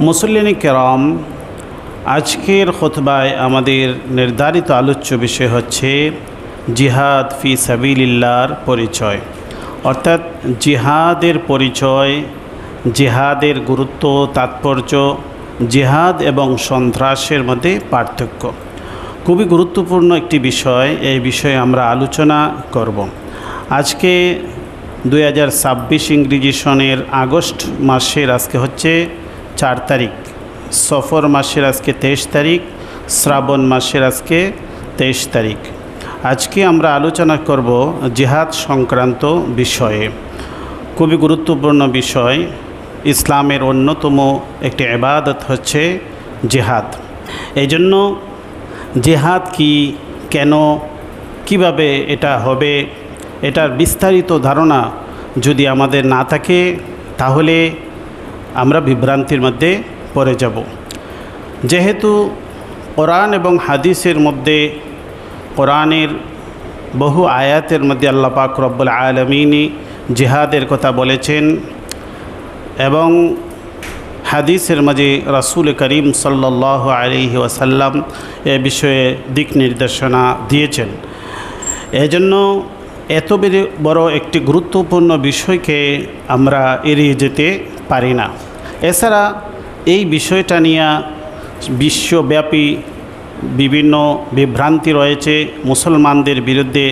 মুসল্লিন কেরাম, আজকের খুতবায় আমাদের নির্ধারিত আলোচ্য বিষয় হচ্ছে জিহাদ ফি সাবিলিল্লাহর পরিচয়, অর্থাৎ জিহাদের পরিচয়, জিহাদের গুরুত্ব, তাৎপর্য, জিহাদ এবং সন্ত্রাসের মধ্যে পার্থক্য। খুবই গুরুত্বপূর্ণ একটি বিষয়, এই বিষয়ে আমরা আলোচনা করব। আজকে 2026 ইংরেজি সনের আগস্ট মাসের আজকে হচ্ছে 4 তারিখ, সফর মাসের আজকে 23 তারিখ, শ্রাবণ মাসের আজকে 23 তারিখ। আজকে আমরা আলোচনা করব জিহাদ সংক্রান্ত বিষয়ে। খুবই গুরুত্বপূর্ণ বিষয়। ইসলামের অন্যতম একটি ইবাদত হচ্ছে জিহাদ। এই জন্য জিহাদ কি, কেন, কিভাবে এটা হবে, এটার বিস্তারিত ধারণা যদি আমাদের না থাকে তাহলে আমরা বিভ্রান্তির মধ্যে পড়ে যাব। যেহেতু কোরআন এবং হাদিসের মধ্যে, কোরআনের বহু আয়াতের মধ্যে আল্লাহ পাক রব্বুল আলামিন জিহাদের কথা বলেছেন এবং হাদিসের মাঝে রাসূল করিম সাল্লাল্লাহু আলাইহি ওয়াসাল্লাম এ বিষয়ে দিক নির্দেশনা দিয়েছেন। এজন্য এত বড় একটি গুরুত্বপূর্ণ বিষয়কে আমরা এড়িয়ে যেতে পারি না। এছাড়া এই বিষয়টা নিয়ে বিশ্বব্যাপী বিভিন্ন বিভ্রান্তি রয়েছে, মুসলমানদের বিরুদ্ধে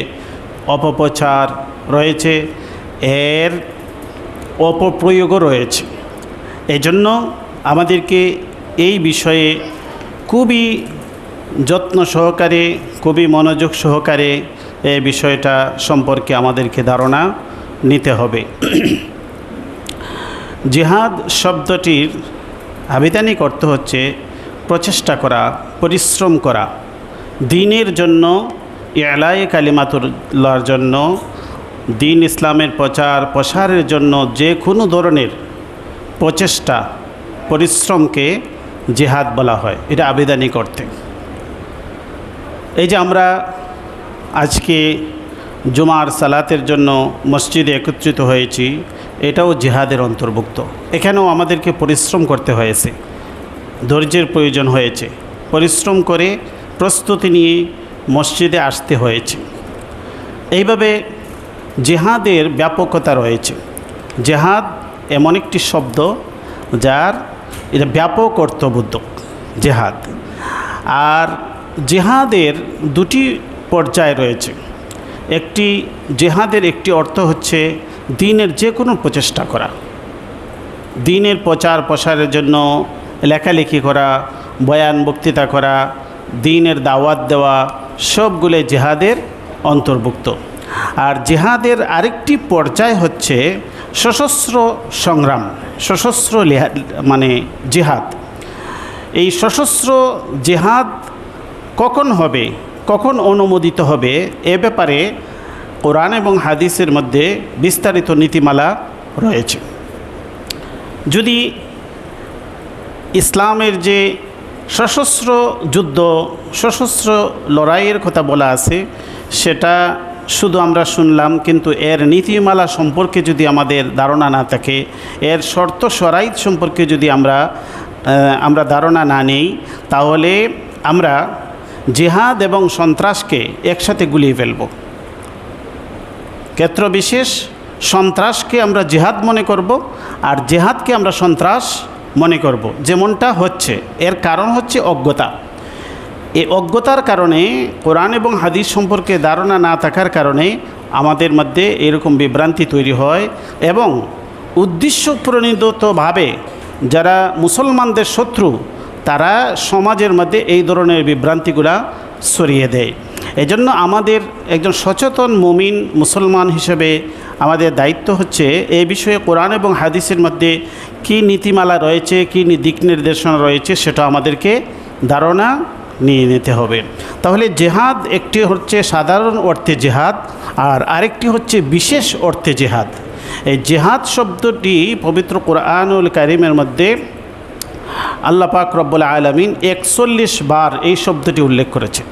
অপপ্রচার রয়েছে, এর অপপ্রয়োগও রয়েছে। এজন্য আমাদেরকে এই বিষয়ে খুবই যত্ন সহকারে, খুবই মনোযোগ সহকারে এই বিষয়টা সম্পর্কে আমাদেরকে ধারণা নিতে হবে। জিহাদ শব্দটির আবিধানিক অর্থ হচ্ছে প্রচেষ্টা করা, পরিশ্রম করা, দ্বীনের জন্য, ইলায়ে কালিমাতুল্লাহর জন্য, দ্বীন ইসলামের প্রসারের জন্য যে কোনো ধরনের প্রচেষ্টা, পরিশ্রমকে জিহাদ বলা হয়। এটা আবিধানিক অর্থে। এই যে আমরা আজকে জুমার সালাতের জন্য মসজিদে একত্রিত হয়েছি, এটাও জিহাদের অন্তর্ভুক্ত। এখানেও আমাদেরকে পরিশ্রম করতে হয়েছে, ধৈর্যের প্রয়োজন হয়েছে, পরিশ্রম করে প্রস্তুতি নিয়ে মসজিদে আসতে হয়েছে। এইভাবে জিহাদের ব্যাপকতা রয়েছে। জিহাদ এমন একটি শব্দ যার এটা ব্যাপক অর্থবোধক জিহাদ। আর জিহাদের দুটি পর্যায় রয়েছে। একটি জিহাদের একটি অর্থ হচ্ছে দ্বীনের যে কোনো প্রচেষ্টা করা, দ্বীনের প্রচার প্রসারের জন্য লেখালেখি করা, বয়ান বক্তৃতা করা, দ্বীনের দাওয়াত দেওয়া, সবগুলো জিহাদের অন্তর্ভুক্ত। আর জিহাদের আরেকটি পর্যায় হচ্ছে সশস্ত্র সংগ্রাম, সশস্ত্র মানে জিহাদ। এই সশস্ত্র জিহাদ কখন হবে, কখন অনুমোদিত হবে, এ ব্যাপারে কোরআন এবং হাদিসের মধ্যে বিস্তারিত নীতিমালা রয়েছে। যদি ইসলামের যে সশস্ত্র যুদ্ধ, সশস্ত্র লড়াইয়ের কথা বলা আছে, সেটা শুধু আমরা শুনলাম, কিন্তু এর নীতিমালা সম্পর্কে যদি আমাদের ধারণা না থাকে, এর শর্ত শরাইত সম্পর্কে যদি আমরা ধারণা না নেই, তাহলে আমরা জিহাদ এবং সন্ত্রাসকে একসাথে গুলিয়ে ফেলব। ক্ষেত্র বিশেষ সন্ত্রাসকে আমরা জিহাদ মনে করব, আর জিহাদকে আমরা সন্ত্রাস মনে করব, যেমনটা হচ্ছে। এর কারণ হচ্ছে অজ্ঞতা। এই অজ্ঞতার কারণে, কোরআন এবং হাদিস সম্পর্কে ধারণা না থাকার কারণে আমাদের মধ্যে এরকম বিভ্রান্তি তৈরি হয় এবং উদ্দেশ্য প্রণোদিতভাবে যারা মুসলমানদের শত্রু, তারা সমাজের মধ্যে এই ধরনের বিভ্রান্তিগুলা ছড়িয়ে দেয়। এজন্য আমাদের একজন সচেতন মুমিন মুসলমান হিসেবে আমাদের দায়িত্ব হচ্ছে এই বিষয়ে কোরআন এবং হাদিসের মধ্যে কী নীতিমালা রয়েছে, কী দিক নির্দেশনা রয়েছে, সেটা আমাদেরকে ধারণা নিয়ে নিতে হবে। তাহলে জিহাদ একটি হচ্ছে সাধারণ অর্থে জিহাদ, আর আরেকটি হচ্ছে বিশেষ অর্থে জিহাদ। এই জিহাদ শব্দটি পবিত্র কোরআনুল কারীমের মধ্যে আল্লাহ পাক রব্বুল আলামিন 41 বার এই শব্দটি উল্লেখ করেছে।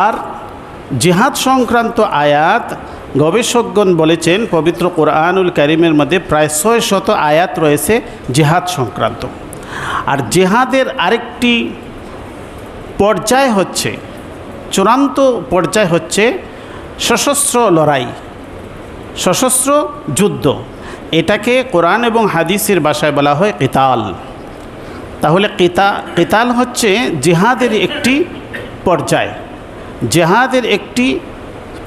আর জিহাদ সংক্রান্ত আয়াত গবেষকগণ বলেছেন পবিত্র কোরআনুল কারীমের মধ্যে প্রায় 600 আয়াত রয়েছে জিহাদ সংক্রান্ত। আর জেহাদের আরেকটি পর্যায় হচ্ছে, চূড়ান্ত পর্যায় হচ্ছে সশস্ত্র লড়াই, সশস্ত্র যুদ্ধ। এটাকে কোরআন এবং হাদিসের ভাষায় বলা হয় কিতাল। তাহলে কিতাল হচ্ছে জিহাদের একটি পর্যায়, জিহাদের একটি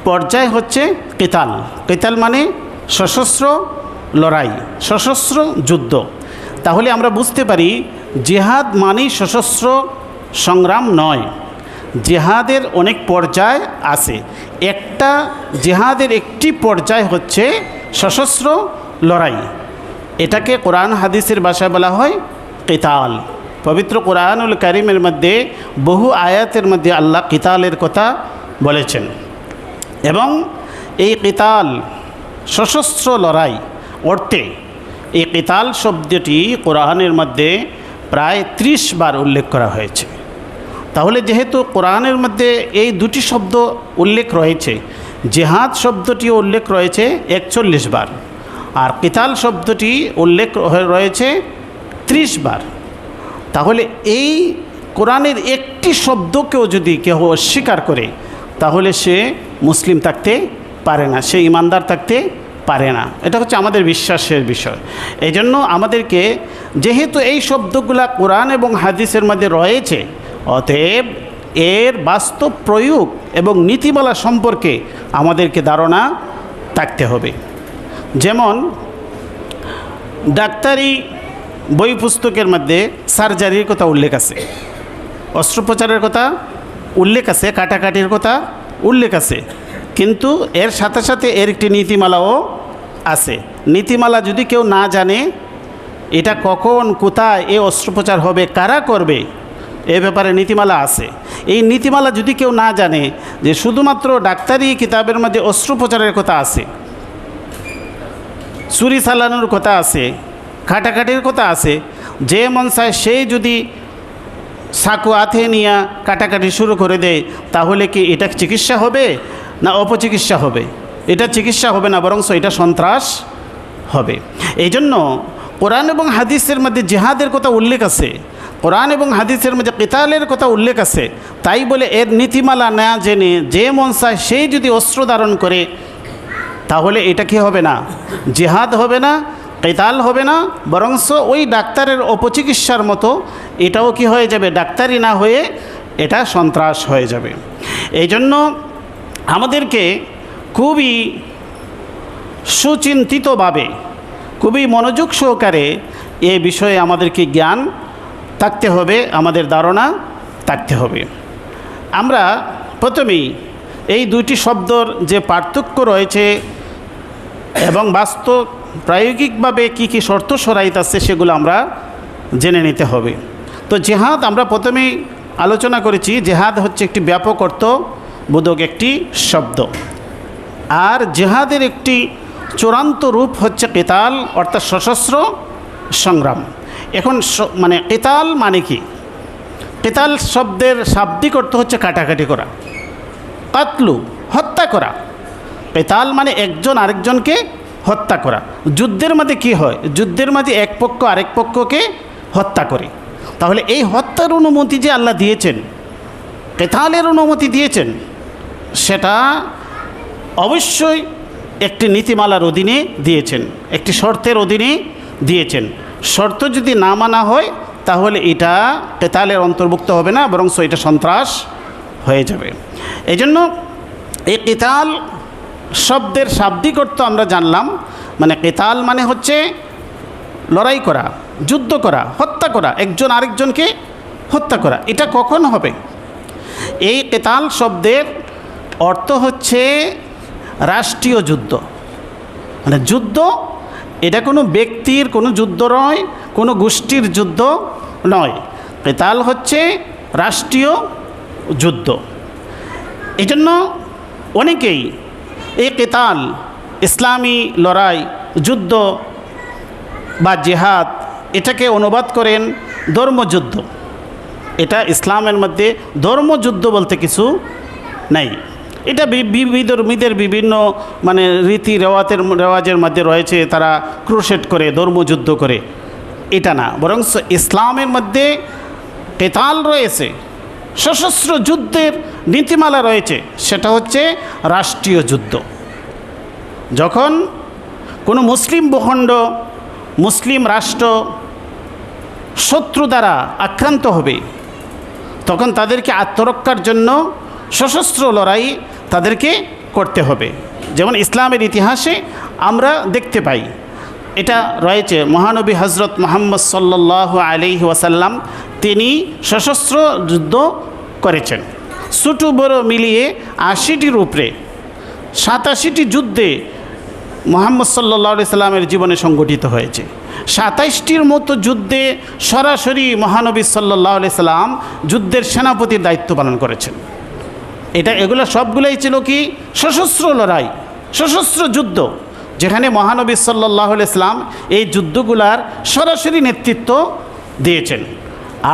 পর্যায় হচ্ছে কিতাল। কিতাল মানে সশস্ত্র লড়াই, সশস্ত্র যুদ্ধ। তাহলে আমরা বুঝতে পারি জিহাদ মানেই সশস্ত্র সংগ্রাম নয়, জিহাদের অনেক পর্যায় আছে। একটা জিহাদের একটি পর্যায় হচ্ছে সশস্ত্র লড়াই, এটাকে কোরআন হাদিসের ভাষায় বলা হয় কিতাল। পবিত্র কোরআনুল কারীমের মধ্যে বহু আয়াতের মধ্যে আল্লাহ কিতালের কথা বলেছেন, এবং এই কিতাল সশস্ত্র লড়াই অর্থে এই কিতাল শব্দটি কোরআনের মধ্যে প্রায় 30 বার উল্লেখ করা হয়েছে। তাহলে যেহেতু কোরআনের মধ্যে এই দুটি শব্দ উল্লেখ রয়েছে, জিহাদ শব্দটিও উল্লেখ রয়েছে 41 বার, আর কিতাল শব্দটি উল্লেখ রয়েছে 30 বার। তাহলে এই কোরআনের একটি শব্দকেও যদি কেউ অস্বীকার করে তাহলে সে মুসলিম থাকতে পারে না, সে ইমানদার থাকতে পারে না। এটা হচ্ছে আমাদের বিশ্বাসের বিষয়। এই জন্য আমাদেরকে, যেহেতু এই শব্দগুলা কোরআন এবং হাদিসের মধ্যে রয়েছে, অতএব এর বাস্তব প্রয়োগ এবং নীতিমালা সম্পর্কে আমাদেরকে ধারণা থাকতে হবে। যেমন ডাক্তারি বই পুস্তকের মধ্যে সার্জারির কথা উল্লেখ আছে, অস্ত্রোপচারের কথা উল্লেখ আছে, কাটাকাটির কথা উল্লেখ আছে, কিন্তু এর সাথে সাথে এর একটি নীতিমালাও আছে। নীতিমালা যদি কেউ না জানে, এটা কখন কোথায় এই অস্ত্রোপচার হবে, কারা করবে, এ ব্যাপারে নীতিমালা আছে। এই নীতিমালা যদি কেউ না জানে, যে শুধুমাত্র ডাক্তারি কিতাবের মধ্যে অস্ত্রোপচারের কথা আছে, ছুরি চালানোর কথা আছে, কাটাকাটির কথা আছে, যে মন চায় সেই যদি চাকু হাতে নিয়ে কাটাকাটি শুরু করে দেয়, তাহলে কি এটা চিকিৎসা হবে না অপচিকিৎসা হবে? এটা চিকিৎসা হবে না, বরং এটা সন্ত্রাস হবে। এই জন্য কোরআন এবং হাদিসের মধ্যে জিহাদের কথা উল্লেখ আছে, কোরআন এবং হাদিসের মধ্যে কিতালের কথা উল্লেখ আছে। তাই বলে এর নীতিমালা না জেনে যে মন চায় সেই যদি অস্ত্র ধারণ করে, তাহলে এটা কি হবে না? জিহাদ হবে না, কিতাল হবে না, বরং ওই ডাক্তারের অপচিকিৎসার মতো এটাও কি হয়ে যাবে? ডাক্তারি না হয়ে এটা সন্ত্রাস হয়ে যাবে। এই জন্য আমাদেরকে খুবই সুচিন্তিতভাবে, খুবই মনোযোগ সহকারে এ বিষয়ে আমাদেরকে জ্ঞান থাকতে হবে, আমাদের ধারণা থাকতে হবে। আমরা প্রথমেই এই দুইটি শব্দর যে পার্থক্য রয়েছে এবং বাস্তব প্রায়োগিকভাবে কি কি শর্ত শরাইত আছে সেগুলো আমরা জেনে নিতে হবে। তো জিহাদ আমরা প্রথমেই আলোচনা করেছি, জিহাদ হচ্ছে একটি ব্যাপক অর্থবোধক একটি শব্দ, আর জিহাদের একটি চূড়ান্ত রূপ হচ্ছে কিতাল, অর্থাৎ সশস্ত্র সংগ্রাম। এখন মানে কিতাল মানে কি? কিতাল শব্দের শাব্দিক অর্থ হচ্ছে কাটাকাটি করা, কাতলু হত্যা করা। কিতাল মানে একজন আরেকজনকে হত্যা করা। যুদ্ধের মধ্যে কি হয়? যুদ্ধের মধ্যে এক পক্ষ আরেক পক্ষকে হত্যা করে। তাহলে এই হত্যার অনুমতি যে আল্লাহ দিয়েছেন, কিতালের অনুমতি দিয়েছেন, সেটা অবশ্যই একটি নীতিমালার অধীনে দিয়েছেন, একটি শর্তের অধীনে দিয়েছেন। শর্ত যদি না মানা হয় তাহলে এটা কিতালের অন্তর্ভুক্ত হবে না, বরং এটা সন্ত্রাস হয়ে যাবে। এই জন্য এই কিতাল শব্দের শাব্দিক অর্থ আমরা জানলাম। মানে কিতাল মানে হচ্ছে লড়াই করা, যুদ্ধ করা, হত্যা করা, একজন আরেকজনকে হত্যা করা। এটা কখন হবে? এই কিতাল শব্দের অর্থ হচ্ছে রাষ্ট্রীয় যুদ্ধ। মানে যুদ্ধ, এটা কোনো ব্যক্তির কোনো যুদ্ধ নয়, কোনো গোষ্ঠীর যুদ্ধ নয়। কিতাল হচ্ছে রাষ্ট্রীয় যুদ্ধ। এই জন্য অনেকেই এই কিতাল, ইসলামী লড়াই, যুদ্ধ বা জিহাদ, এটাকে অনুবাদ করেন ধর্মযুদ্ধ। এটা ইসলামের মধ্যে ধর্মযুদ্ধ বলতে কিছু নাই। এটা বিধর্মীদের বিভিন্ন মানে রীতি রেওয়াজের মধ্যে রয়েছে, তারা ক্রুসেড করে, ধর্মযুদ্ধ করে। এটা না, বরং ইসলামের মধ্যে কেতাল রয়েছে, সশস্ত্র যুদ্ধের নীতিমালা রয়েছে, সেটা হচ্ছে রাষ্ট্রীয় যুদ্ধ। যখন কোনো মুসলিম ভূখণ্ড, মুসলিম রাষ্ট্র শত্রু দ্বারা আক্রান্ত হবে, তখন তাদেরকে আত্মরক্ষার জন্য সশস্ত্র লড়াই তাদেরকে করতে হবে। যেমন ইসলামের ইতিহাসে আমরা দেখতে পাই, এটা রয়েছে মহানবী হজরত মুহাম্মদ সাল্লাল্লাহু আলাইহি ওয়াসাল্লাম, তিনি সশস্ত্র যুদ্ধ করেছেন। ছোটো বড় মিলিয়ে ৮০টির উপরে ৮৭টি যুদ্ধে মুহাম্মদ সাল্লাল্লাহু আলাইহি সাল্লামের জীবনে সংগঠিত হয়েছে। ২৭টির মতো যুদ্ধে সরাসরি মহানবী সাল্লাল্লাহু আলাইহি সাল্লাম যুদ্ধের সেনাপতির দায়িত্ব পালন করেছেন। এগুলো সবগুলোই ছিল কি সশস্ত্র লড়াই, সশস্ত্র যুদ্ধ, যেখানে মহানবী সাল্লাল্লাহু আলাইহি সাল্লাম এই যুদ্ধগুলার সরাসরি নেতৃত্ব দিয়েছেন।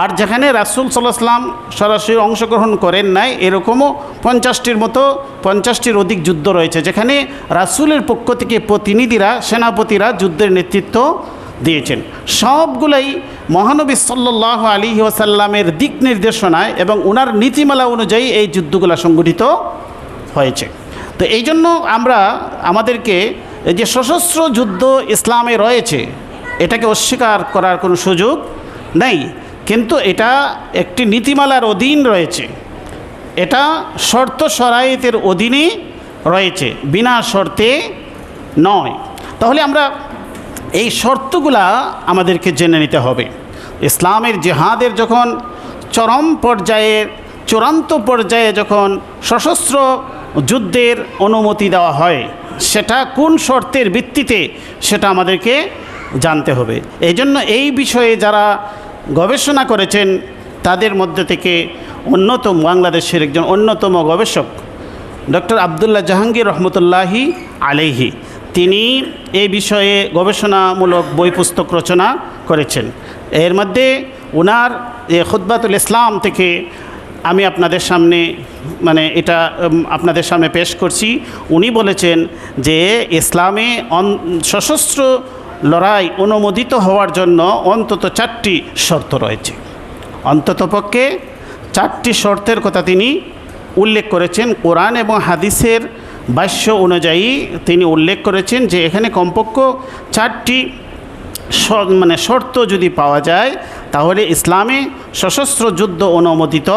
আর যেখানে রাসূল সাল্লাল্লাহু আলাইহি সাল্লাম সরাসরি অংশগ্রহণ করেন নাই, এরকমও 50টির অধিক যুদ্ধ রয়েছে, যেখানে রাসূলের পক্ষ থেকে প্রতিনিধিরা, সেনাপতিরা যুদ্ধের নেতৃত্ব দিয়েছেন। সবগুলাই মহানবী সাল্লাল্লাহু আলাইহি ওয়াসাল্লামের দিক নির্দেশনায় এবং ওনার নীতিমালা অনুযায়ী এই যুদ্ধগুলো সংগঠিত হয়েছে। তো এই জন্য আমাদেরকে এই যে সশস্ত্র যুদ্ধ ইসলামে রয়েছে, এটাকে অস্বীকার করার কোনো সুযোগ নেই, কিন্তু এটা একটি নীতিমালার অধীন রয়েছে, এটা শর্ত শরাইতের অধীনে রয়েছে, বিনা শর্তে নয়। তাহলে আমরা এই শর্তগুলা আমাদেরকে জেনে নিতে হবে। ইসলামের জিহাদের যখন চূড়ান্ত পর্যায়ে যখন সশস্ত্র যুদ্ধের অনুমতি দেওয়া হয়, সেটা কোন শর্তের ভিত্তিতে সেটা আমাদেরকে জানতে হবে। এই জন্য এই বিষয়ে যারা গবেষণা করেছেন, তাদের মধ্যে থেকে বাংলাদেশের একজন অন্যতম গবেষক ডক্টর আবদুল্লাহ জাহাঙ্গীর রহমতুল্লাহি আলাইহি, তিনি এই বিষয়ে গবেষণামূলক বই পুস্তক রচনা করেছেন। এর মধ্যে ওনার খুতবাতুল ইসলাম থেকে আমি আপনাদের সামনে পেশ করছি। উনি বলেছেন যে ইসলামে সশস্ত্র লড়াই অনুমোদিত হওয়ার জন্য অন্তত 4টি শর্ত রয়েছে। অন্ততপক্ষে 4টি শর্তের কথা তিনি উল্লেখ করেছেন। কোরআন এবং হাদিসের ভাষ্য অনুযায়ী তিনি উল্লেখ করেছেন যে এখানে কমপক্ষে 4টি শর্ত যদি পাওয়া যায়, তাহলে ইসলামে সশস্ত্র যুদ্ধ অনুমোদিত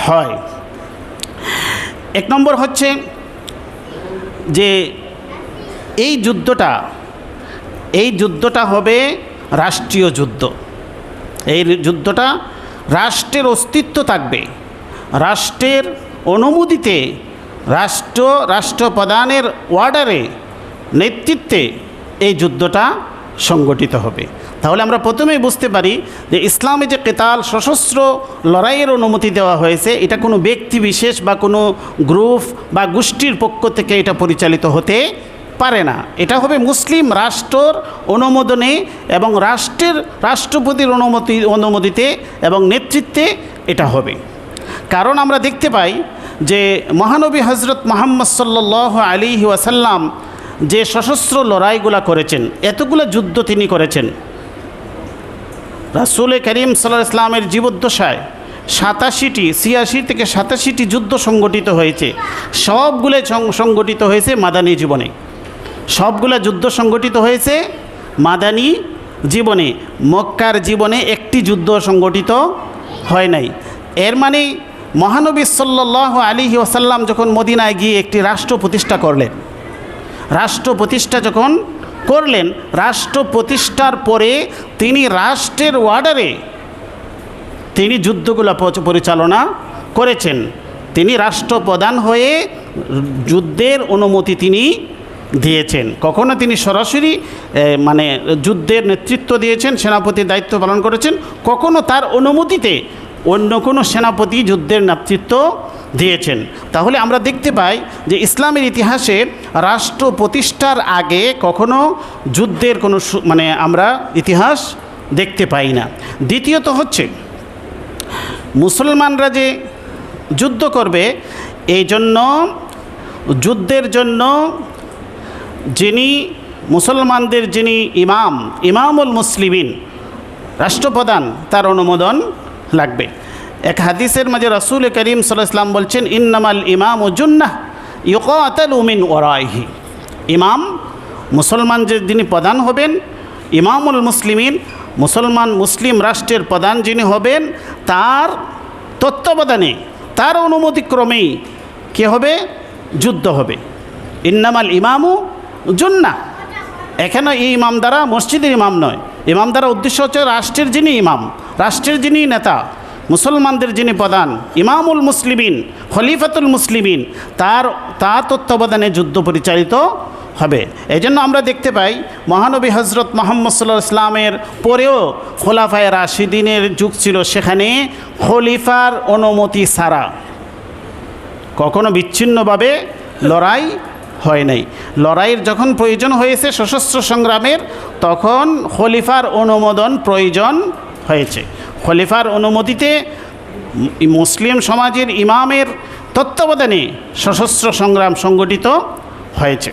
হয়। 1 নম্বর হচ্ছে যে এই যুদ্ধটা হবে রাষ্ট্রীয় যুদ্ধ। এই যুদ্ধটা রাষ্ট্রের অস্তিত্ব থাকবে, রাষ্ট্রের অনুমতিতে, রাষ্ট্রপ্রধানের অর্ডারে, নেতৃত্বে এই যুদ্ধটা সংগঠিত হবে। তাহলে আমরা প্রথমেই বুঝতে পারি যে ইসলামে যে কেতাল, সশস্ত্র লড়াইয়ের অনুমতি দেওয়া হয়েছে, এটা কোনো ব্যক্তি বিশেষ বা কোনো গ্রুপ বা গোষ্ঠীর পক্ষ থেকে এটা পরিচালিত হতে পারে না। এটা হবে মুসলিম রাষ্ট্রর অনুমোদনে এবং রাষ্ট্রপতির অনুমতিতে এবং নেতৃত্বে এটা হবে। কারণ আমরা দেখতে পাই যে মহানবী হজরত মুহাম্মদ সাল্লাল্লাহু আলাইহি ওয়াসাল্লাম যে সশস্ত্র লড়াইগুলা করেছেন, এতগুলো যুদ্ধ তিনি করেছেন। রাসূল করিম সাল্লাল্লাহু আলাইহি ওয়াসাল্লামের জীবদ্দশায় 86 থেকে 87টি যুদ্ধ সংগঠিত হয়েছে। সবগুলো সংগঠিত হয়েছে মাদানী জীবনে। সবগুলো যুদ্ধ সংগঠিত হয়েছে মাদানী জীবনে। মক্কার জীবনে একটি যুদ্ধ সংগঠিত হয় নাই। এর মানে মহানবী সাল্লাল্লাহু আলাইহি ওয়াসাল্লাম যখন মদিনায় গিয়ে একটি রাষ্ট্র প্রতিষ্ঠা করলেন, রাষ্ট্র প্রতিষ্ঠার পরে তিনি রাষ্ট্রের অর্ডারে তিনি যুদ্ধগুলো পরিচালনা করেছেন। তিনি রাষ্ট্রপ্রধান হয়ে যুদ্ধের অনুমতি তিনি দিয়েছেন। কখনো তিনি সরাসরি যুদ্ধের নেতৃত্ব দিয়েছেন, সেনাপতির দায়িত্ব পালন করেছেন, কখনো তার অনুমতিতে অন্য কোনো সেনাপতি যুদ্ধের নেতৃত্ব দিয়েছেন। তাহলে আমরা দেখতে পাই যে ইসলামের ইতিহাসে রাষ্ট্র প্রতিষ্ঠার আগে কখনো যুদ্ধের কোনো আমরা ইতিহাস দেখতে পাই না। দ্বিতীয়ত হচ্ছে মুসলমানরা যে যুদ্ধ করবে, এই জন্য যুদ্ধের জন্য যিনি মুসলমানদের যিনি ইমামুল মুসলিমিন রাষ্ট্রপ্রধান তার অনুমোদন লাগবে। এক হাদিসের মাঝে রাসূল করিম সাল্লাল্লাহু আলাইহি ওয়াসাল্লাম বলছেন, ইন্নামাল ইমামু জুন্নাহ ইউকাতালু মিন ওয়ারাইহি। ইমাম, মুসলমান যে যিনি প্রধান হবেন, ইমামুল মুসলিমিন, মুসলমান মুসলিম রাষ্ট্রের প্রধান যিনি হবেন, তার তত্ত্বাবধানে, তার অনুমতিক্রমেই কী হবে? যুদ্ধ হবে। ইন্নামাল ইমামু জুন্নাহ। এখানে এই ইমাম দ্বারা মসজিদের ইমাম নয়, ইমাম দ্বারা উদ্দেশ্য হচ্ছে রাষ্ট্রের যিনি ইমাম, রাষ্ট্রের যিনি নেতা, মুসলমানদের যিনি প্রধান, ইমামুল মুসলিমিন, খলিফাতুল মুসলিমিন, তার তত্ত্বাবধানে যুদ্ধ পরিচালিত হবে। এই জন্য আমরা দেখতে পাই মহানবী হজরত মুহাম্মদ সাল্লাল্লাহু আলাইহি ওয়াসাল্লামের পরেও খোলাফায়ে রাশিদিনের যুগ ছিল, সেখানে খলিফার অনুমতি ছাড়া কখনো বিচ্ছিন্নভাবে লড়াই হয় নাই। লড়াইয়ের যখন প্রয়োজন হয়েছে সশস্ত্র সংগ্রামের, তখন খলিফার অনুমোদন প্রয়োজন হয়েছে। খলিফার অনুমতিতে মুসলিম সমাজের ইমামের তত্ত্বাবধানে সশস্ত্র সংগ্রাম সংগঠিত হয়েছে।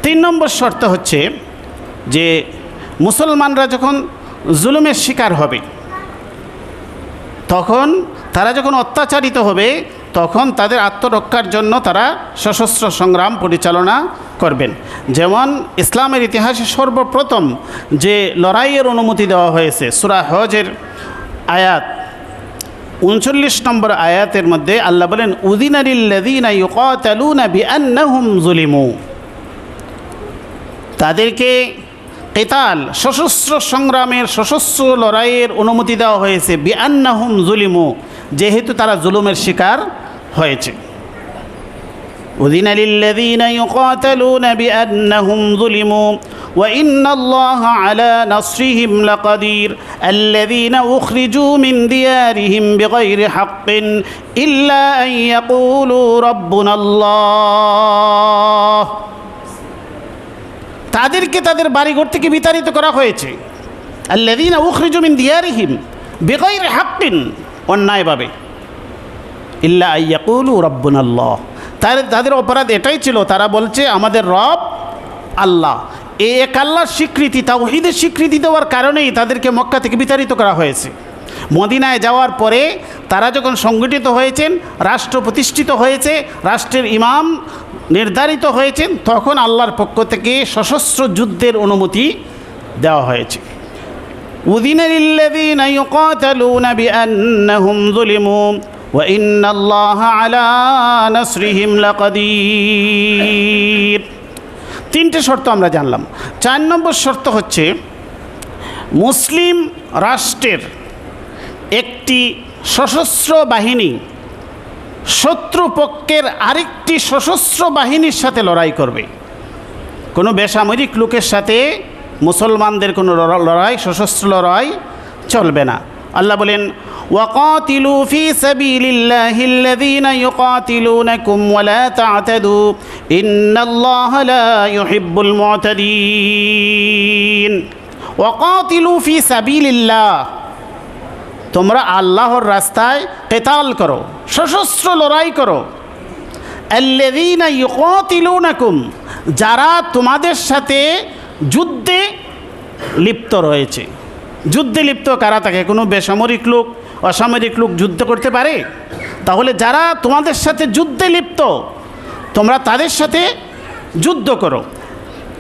3 নম্বর শর্ত হচ্ছে যে মুসলমানরা যখন জুলুমের শিকার হবে, তখন তারা যখন অত্যাচারিত হবে, তখন তাদের আত্মরক্ষার জন্য তারা সশস্ত্র সংগ্রাম পরিচালনা করবেন। যেমন ইসলামের ইতিহাসে সর্বপ্রথম যে লড়াইয়ের অনুমতি দেওয়া হয়েছে, সূরা হজের আয়াত 39 নম্বর আয়াতের মধ্যে আল্লাহ বলেন, উযিনা লিল্লাযীনা ইউকাতালুনা বিআন্নাহুম যুলিমু। তাদেরকে কিতাল, সশস্ত্র সংগ্রামের, সশস্ত্র লড়াইয়ের অনুমতি দেওয়া হয়েছে বিআন্নাহুম যুলিমু, যেহেতু তারা জুলুমের শিকার হয়েছে। উযিনা লিল্লাযীনা ইউকাতালুনা বিআন্নাহুম যুলিমু ওয়া ইন্নাল্লাহা আলা নাসরিহিম লাকাদির আল্লাযীনা উখরিজু মিন দিয়ারিহিম বিগাইরি হাক্কিন ইল্লা আন ইয়াকুলু রাব্বুনাল্লাহ। তাদেরকে তাদের বাড়িঘর থেকে বিতাড়িত করা হয়েছে, আল্লাযীনা উখরিজু মিন দিয়ারিহিম বিগাইরি হাক্কিন, অন্যায়ভাবে, ইল্লা আন ইয়াকুলু রাব্বুনাল্লাহ। তাদের অপরাধ এটাই ছিল, তারা বলছে আমাদের রব আল্লাহ। এই এক আল্লাহর স্বীকৃতি, তাওহীদের স্বীকৃতি দেওয়ার কারণেই তাদেরকে মক্কা থেকে বিতাড়িত করা হয়েছে। মদিনায় যাওয়ার পরে তারা যখন সংগঠিত হয়েছেন, রাষ্ট্র প্রতিষ্ঠিত হয়েছে, রাষ্ট্রের ইমাম নির্ধারিত হয়েছেন, তখন আল্লাহর পক্ষ থেকে সশস্ত্র যুদ্ধের অনুমতি দেওয়া হয়েছে। উযিনা লিল্লাযীনা ইউকাতালুনা বিআন্নাহুম যুলিমু ওয়া ইন্নাল্লাহা আলা নাসরিহিম লাকাদির। 3টে শর্ত আমরা জানলাম। 4 নম্বর শর্ত হচ্ছে মুসলিম রাষ্ট্রের একটি সশস্ত্র বাহিনী শত্রুপক্ষের আরেকটি সশস্ত্র বাহিনীর সাথে লড়াই করবে। কোনো বেসামরিক লোকের সাথে মুসলমানদের কোনো লড়াই, সশস্ত্র লড়াই চলবে না। আল্লাহ বলেন, ওয়াকাতিলু ফি সাবিলিল্লাহিল্লাযীনা ইউকাতিলুনাকুম ওয়া লা তা'তাদু ইন্নাল্লাহা লা ইউহিব্বুল মু'তাদিন। ওয়াকাতিলু ফি সাবিলিল্লাহ, তোমরা আল্লাহর রাস্তায় কিতাল করো, সশস্ত্র লড়াই করো। আল্লাযীনা ইউকাতিলুনাকুম, যারা তোমাদের সাথে যুদ্ধে লিপ্ত রয়েছে। যুদ্ধে লিপ্ত কারা থাকে? কোনো বেসামরিক লোক, অসামরিক লোক যুদ্ধ করতে পারে? তাহলে যারা তোমাদের সাথে যুদ্ধে লিপ্ত, তোমরা তাদের সাথে যুদ্ধ করো।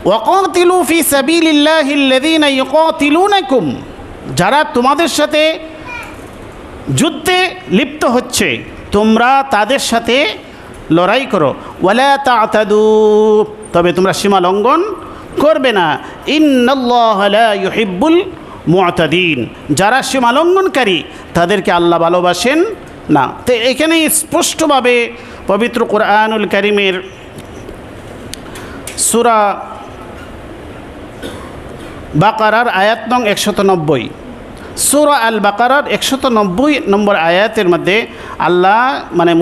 ওয়াকাতিলু ফি সাবিলিল্লাহিল্লাযীনা ইউকাতিলুনাকুম, যারা তোমাদের সাথে যুদ্ধে লিপ্ত হচ্ছে, তোমরা তাদের সাথে লড়াই করো। ওয়ালা তা'তাদু, তবে তোমরা সীমা লঙ্ঘন করবে না। ইন্নাল্লাহা লা ইউহিব্বুল মু'তাদিন, যারা সীমা লঙ্ঘনকারী তাদেরকে আল্লাহ ভালোবাসেন না। তো এখানে স্পষ্টভাবে পবিত্র কোরআনুল কারীমের সূরা বাকারার আয়াত নং 190, সূরা আল বাকারার 190 নম্বর আয়াতের মধ্যে আল্লাহ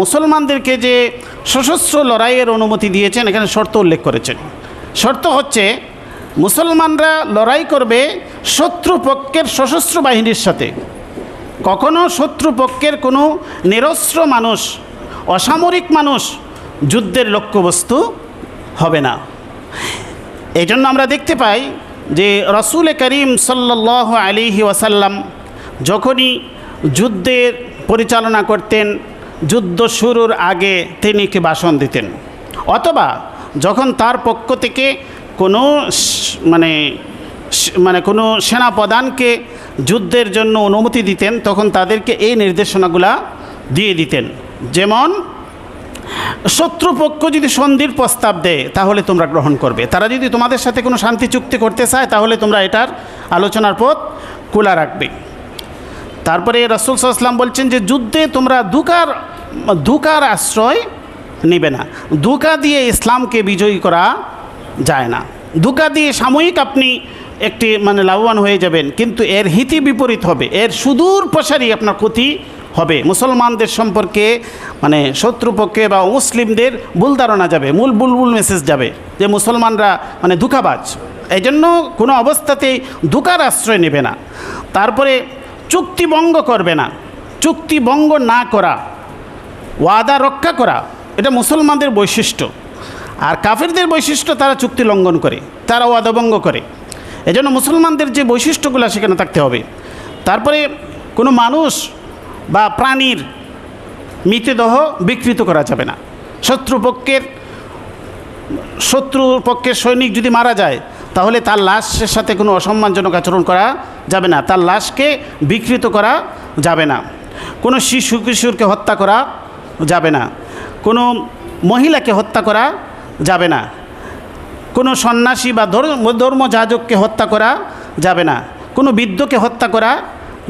মুসলমানদেরকে যে সশস্ত্র লড়াইয়ের অনুমতি দিয়েছেন, এখানে শর্ত উল্লেখ করেছেন। শর্ত হচ্ছে মুসলমানরা লড়াই করবে শত্রুপক্ষের সশস্ত্র বাহিনীর সাথে। কখনো শত্রুপক্ষের কোনো নিরস্ত্র মানুষ, অসামরিক মানুষ যুদ্ধের লক্ষ্যবস্তু হবে না। এই জন্য আমরা দেখতে পাই যে রাসূল করিম সাল্লাল্লাহু আলাইহি ওয়াসাল্লাম যখনই যুদ্ধের পরিচালনা করতেন, যুদ্ধ শুরুর আগে তিনি কি ভাষণ দিতেন, অথবা যখন তার পক্ষ থেকে কোনো কোনো সেনাপ্রধানকে যুদ্ধের জন্য অনুমতি দিতেন, তখন তাদেরকে এই নির্দেশনাগুলা দিয়ে দিতেন। যেমন শত্রুপক্ষ যদি সন্ধির প্রস্তাব দেয় তাহলে তোমরা গ্রহণ করবে, তারা যদি তোমাদের সাথে কোনো শান্তি চুক্তি করতে চায় তাহলে তোমরা এটার আলোচনার পথ খোলা রাখবে। তারপরে রাসূল সাল্লাল্লাহু আলাইহি ওয়াসাল্লাম বলছেন যে যুদ্ধে তোমরা ধোঁকার আশ্রয় নেবে না। ধোঁকা দিয়ে ইসলামকে বিজয়ী করা যায় না। ধোঁকা দিয়ে সাময়িক আপনি একটি লাভবান হয়ে যাবেন, কিন্তু এর হিতে বিপরীত হবে, এর সুদূর প্রসারী আপনার ক্ষতি হবে। মুসলমানদের সম্পর্কে শত্রুপক্ষে বা মুসলিমদের ভুল ধারণা যাবে, ভুল মেসেজ যাবে যে মুসলমানরা ধোঁকাবাজ। এই জন্য কোনো অবস্থাতেই ধোঁকার আশ্রয় নেবে না। তারপরে চুক্তি ভঙ্গ করবে না। চুক্তি ভঙ্গ না করা, ওয়াদা রক্ষা করা, এটা মুসলমানদের বৈশিষ্ট্য। আর কাফেরদের বৈশিষ্ট্য, তারা চুক্তি লঙ্ঘন করে, তারা ওয়াদা ভঙ্গ করে। এজন্য মুসলমানদের যে বৈশিষ্ট্যগুলো সেখানে থাকতে হবে। তারপরে কোনো মানুষ বা প্রাণীর মৃতদেহ বিকৃত করা যাবে না। শত্রুপক্ষের সৈনিক যদি মারা যায় তাহলে তার লাশের সাথে কোনো অসম্মানজনক আচরণ করা যাবে না, তার লাশকে বিকৃত করা যাবে না। কোনো শিশু কিশোরকে হত্যা করা যাবে না, কোনো মহিলাকে হত্যা করা যাবে না, কোনো সন্ন্যাসী বা ধর্মযাজককে হত্যা করা যাবে না, কোনো বৃদ্ধকে হত্যা করা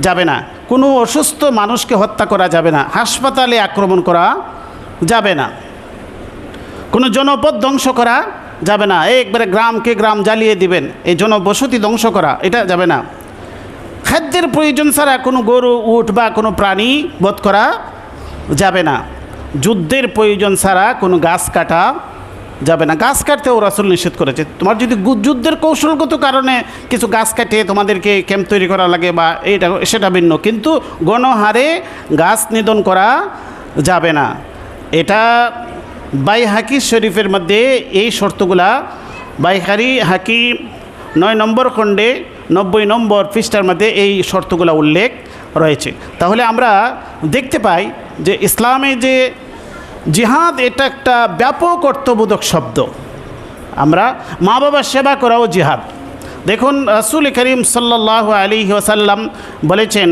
যাবে না, কোনো অসুস্থ মানুষকে হত্যা করা যাবে না, হাসপাতালে আক্রমণ করা যাবে না, কোনো জনপদ ধ্বংস করা যাবে না, একবারে গ্রামকে গ্রাম জ্বালিয়ে দিবেন, এই জনবসতি ধ্বংস করা এটা যাবে না। খাদ্যের প্রয়োজন ছাড়া কোনো গরু, উট বা কোনো প্রাণী বধ করা যাবে না। যুদ্ধের প্রয়োজন ছাড়া কোনো গাছ কাটা যাবে না। গাছ কাটতেও রাসূল নিষেধ করেছে। তোমার যদি যুদ্ধের কৌশলগত কারণে কিছু গাছ কাটে তোমাদেরকে ক্যাম্প তৈরি করা লাগে বা এইটা সেটা ভিন্ন, কিন্তু গণহারে গাছ নিধন করা যাবে না। এটা বাইহাকি শরীফের মধ্যে এই শর্তগুলা, বাইহাকি 9 নম্বর খণ্ডে 90 নম্বর পৃষ্ঠার মধ্যে এই শর্তগুলা উল্লেখ রয়েছে। তাহলে আমরা দেখতে পাই যে ইসলামে যে জিহাদ এটা একটা ব্যাপক অর্থবোধক শব্দ। আমরা মা বাবার সেবা করাও জিহাদ। দেখুন রাসূল করিম সাল্লাল্লাহু আলাইহি ওয়াসাল্লাম বলেছেন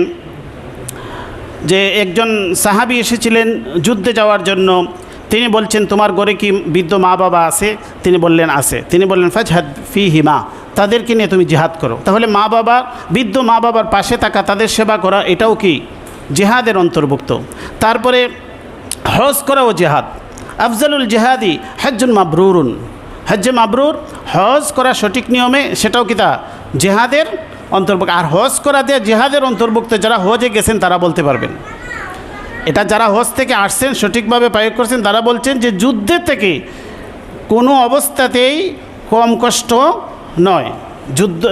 যে একজন সাহাবী এসেছিলেন যুদ্ধে যাওয়ার জন্য। তিনি বলছেন তোমার ঘরে কি বৃদ্ধ মা বাবা আছে? তিনি বললেন আছে। তিনি বললেন ফাজহাদ ফিহিমা, তাদেরকে নিয়ে তুমি জিহাদ করো। তাহলে বৃদ্ধ মা বাবার পাশে থাকা, তাদের সেবা করা, এটাও কি জিহাদের অন্তর্ভুক্ত। তারপরে হজ করাও জিহাদ। আফজালুল জিহাদি হজ্জুন মাবরুরুন, হজ্জে মাবরুর, হজ করা সঠিক নিয়মে, সেটাও কি তা জিহাদের অন্তর্ভুক্ত। আর হজ করা দিয়ে জিহাদের অন্তর্ভুক্ত যারা হজে গেছেন তারা বলতে পারবেন। এটা যারা হজ থেকে আসছেন, সঠিকভাবে প্রয়োগ করছেন, তারা বলছেন যে যুদ্ধের থেকে কোনো অবস্থাতেই কম কষ্ট নয়। যুদ্ধ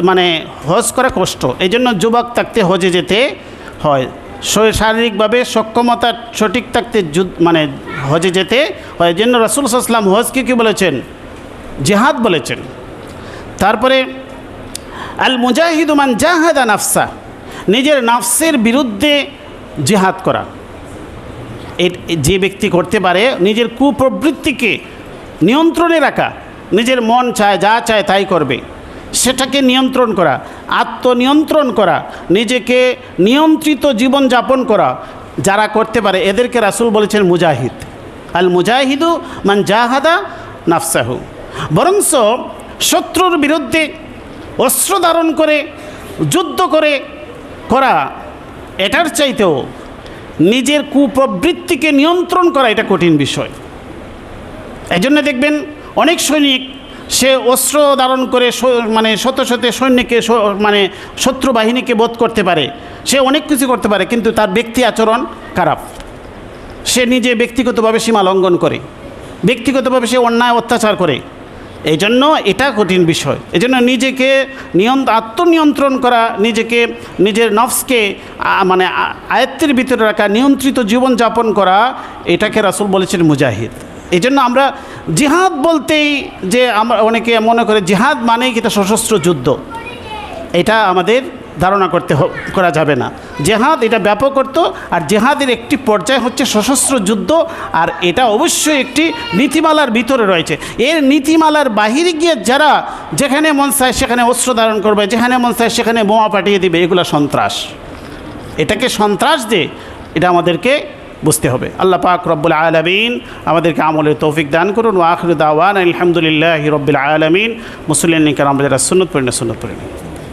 হজ করা কষ্ট, এই জন্য যুবক থাকতে হজে যেতে হয়, শারীরিকভাবে সক্ষমতা সঠিক থাকতে হজে যেতে হয়। এই জন্য রাসূল সাল্লাল্লাহু আলাইহি ওয়াসাল্লাম হজকে কী বলেছেন? জিহাদ বলেছেন। তারপরে আল মুজাহিদু মান জাহাদা নাফসা, নিজের নাফসের বিরুদ্ধে জিহাদ করা। যে ব্যক্তি করতে পারে নিজের কুপ্রবৃত্তিকে নিয়ন্ত্রণে রাখা, নিজের মন চায় যা চায় তাই করবে, সেটাকে নিয়ন্ত্রণ করা, আত্মনিয়ন্ত্রণ করা, নিজেকে নিয়ন্ত্রিত জীবন যাপন করা, যারা করতে পারে এদেরকে রাসূল বলেছেন মুজাহিদ। আল মুজাহিদু মান জাহাদা নাফসাহু। বরঞ্চ শত্রুর বিরুদ্ধে অস্ত্র ধারণ করে যুদ্ধ করা এটার চাইতেও নিজের কুপ্রবৃত্তিকে নিয়ন্ত্রণ করা এটা কঠিন বিষয়। এই জন্য দেখবেন অনেক সৈনিক সে অস্ত্র ধারণ করে শত শত সৈন্যকে শত্রু বাহিনীকে বধ করতে পারে, সে অনেক কিছু করতে পারে, কিন্তু তার ব্যক্তি আচরণ খারাপ। সে নিজে ব্যক্তিগতভাবে সীমা লঙ্ঘন করে, ব্যক্তিগতভাবে সে অন্যায় অত্যাচার করে। এই জন্য এটা কঠিন বিষয়। এই জন্য নিজেকে আত্মনিয়ন্ত্রণ করা, নিজের নফসকে আয়ত্তের ভিতরে রাখা, নিয়ন্ত্রিত জীবনযাপন করা, এটাকে রাসূল বলেছেন মুজাহিদ। এই জন্য আমরা জিহাদ বলতেই যে আমরা অনেকে মনে করে জিহাদ মানেই কি তা সশস্ত্র যুদ্ধ। এটা আমাদের ধারণা করা যাবে না। জেহাদ এটা ব্যাপক অর্থ, আর জেহাদের একটি পর্যায় হচ্ছে সশস্ত্র যুদ্ধ, আর এটা অবশ্যই একটি নীতিমালার ভিতরে রয়েছে। এর নীতিমালার বাহিরে গিয়ে যারা যেখানে মন চায় সেখানে অস্ত্র ধারণ করবে, যেখানে মন চায় সেখানে বোমা পাঠিয়ে দিবে, এগুলো সন্ত্রাস। এটাকে সন্ত্রাস দিয়ে এটা আমাদেরকে বুঝতে হবে। আল্লাহ পাক রব্বুল আলামিন আমাদেরকে আমলের তৌফিক দান করুন। ওয়া আখিরু দাওয়ানা আলহামদুলিল্লাহি রব্বিল আলামিন। মুসলিম নিকার আমাদের সুন্নত পড়েন।